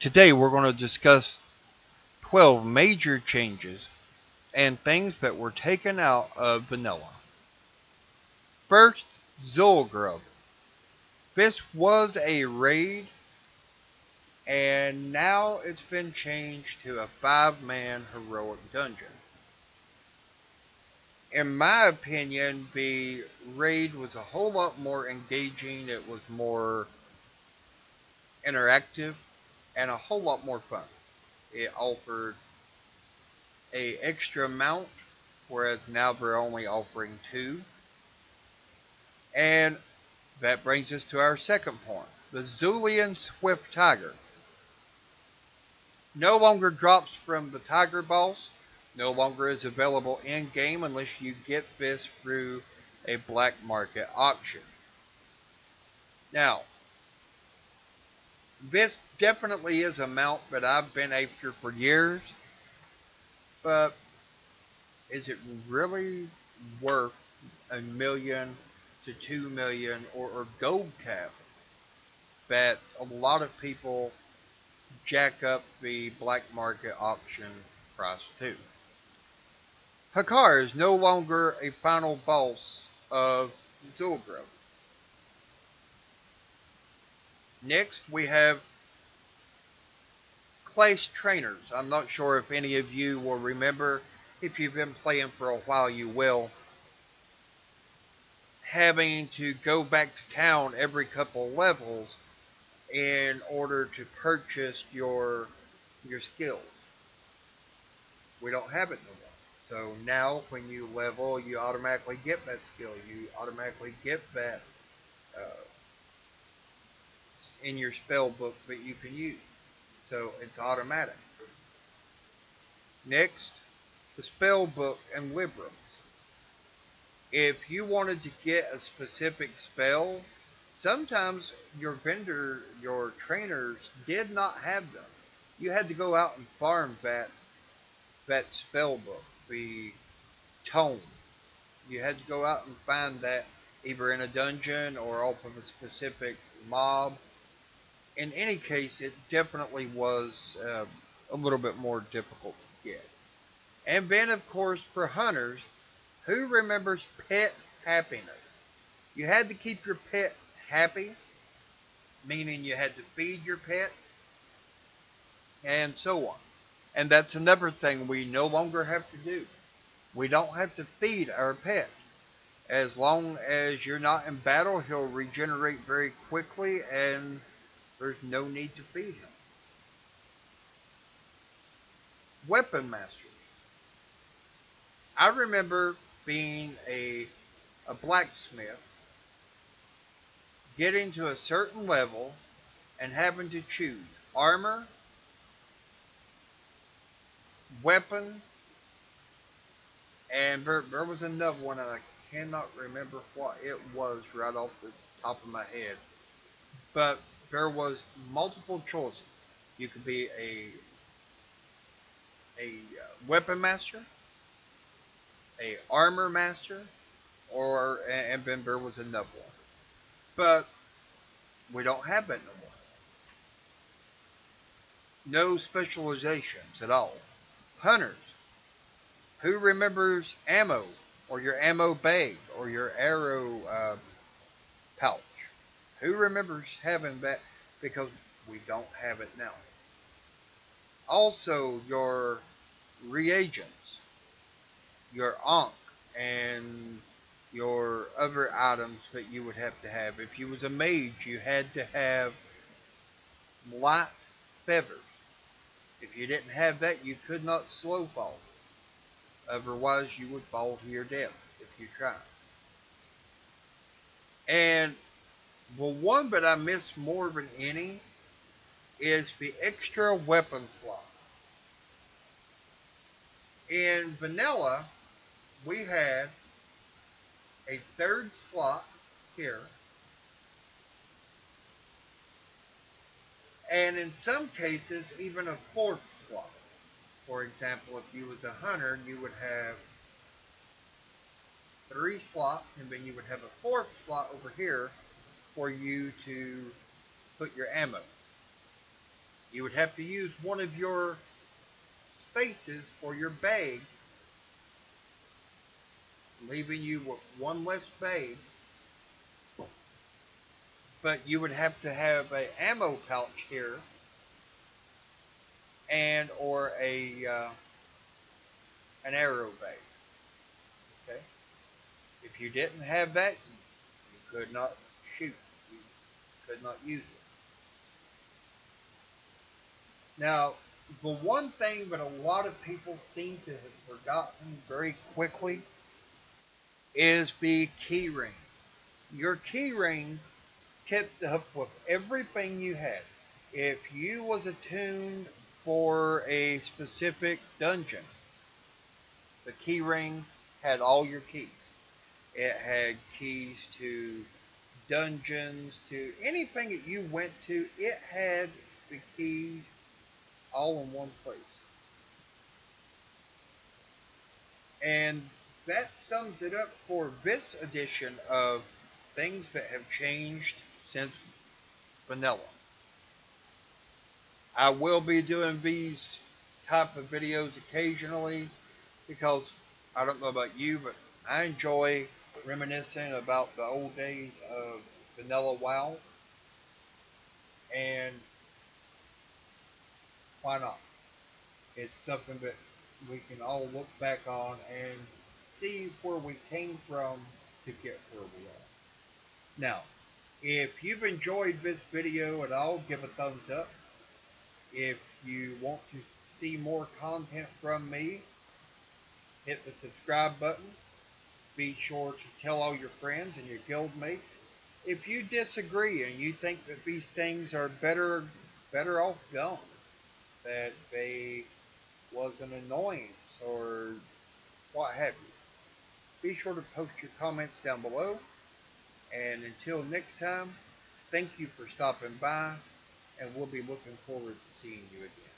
Today we're going to discuss 12 major changes and things that were taken out of vanilla. First, Zulgrub. This was a raid and now it's been changed to a 5-man heroic dungeon. In my opinion, the raid was a whole lot more engaging, it was more interactive, and a whole lot more fun. It offered a extra mount, whereas now they're only offering 2. And that brings us to our second point. The Zulian Swift Tiger no longer drops from the Tiger boss, no longer is available in-game unless you get this through a black market auction. Now, this definitely is a mount that I've been after for years, but is it really worth $1 million to $2 million or gold cap that a lot of people jack up the black market auction price to? Hakar is no longer a final boss of Zulgrove. Next, we have Clash Trainers. I'm not sure if any of you will remember. If you've been playing for a while, you will. Having to go back to town every couple levels in order to purchase your skills. We don't have it no more. So now when you level, you automatically get that skill. You automatically get that in your spell book that you can use. So it's automatic. Next, the spell book and librams. If you wanted to get a specific spell, sometimes your trainers did not have them. You had to go out and farm that spell book, the tome. You had to go out and find that either in a dungeon or off of a specific mob. In any case, it definitely was a little bit more difficult to get. And then, of course, for hunters, who remembers pet happiness? You had to keep your pet happy, meaning you had to feed your pet, and so on. And that's another thing we no longer have to do. We don't have to feed our pet. As long as you're not in battle, he'll regenerate very quickly, and there's no need to feed him. Weapon Masters. I remember being a blacksmith, getting to a certain level and having to choose armor, weapon, and there was another one and I cannot remember what it was right off the top of my head. But there was multiple choices. You could be a weapon master, a armor master, and then there was another one. But we don't have that no more. No specializations at all. Hunters. Who remembers ammo, or your ammo bag, or your arrow pouch? Who remembers having that? Because we don't have it now. Also, your reagents, your ankh, and your other items that you would have to have. If you was a mage, you had to have light feathers. If you didn't have that, you could not slow fall. Otherwise, you would fall to your death if you tried. And the one that I miss more than any is the extra weapon slot. In vanilla, we had a third slot here, and in some cases even a fourth slot. For example, if you was a hunter, you would have 3 slots, and then you would have a fourth slot over here for you to put your ammo. You would have to use one of your spaces for your bag, leaving you with one less bag. But you would have to have a ammo pouch here, and or a an arrow bag. Okay. If you didn't have that, you could not shoot. You could not use it. Now, the one thing that a lot of people seem to have forgotten very quickly is the key ring. Your key ring kept up with everything you had. If you was attuned for a specific dungeon, the key ring had all your keys. It had keys to dungeons, to anything that you went to, it had the keys all in one place. And that sums it up for this edition of things that have changed since vanilla. I will be doing these type of videos occasionally because I don't know about you, but I enjoy reminiscing about the old days of vanilla WoW, and why not? It's something that we can all look back on and see where we came from to get where we are. Now, if you've enjoyed this video at all, give a thumbs up. If you want to see more content from me, hit the subscribe button. Be sure to tell all your friends and your guild mates. If you disagree and you think that these things are better off gone, that they was an annoyance or what have you, be sure to post your comments down below. And until next time, thank you for stopping by, and we'll be looking forward to seeing you again.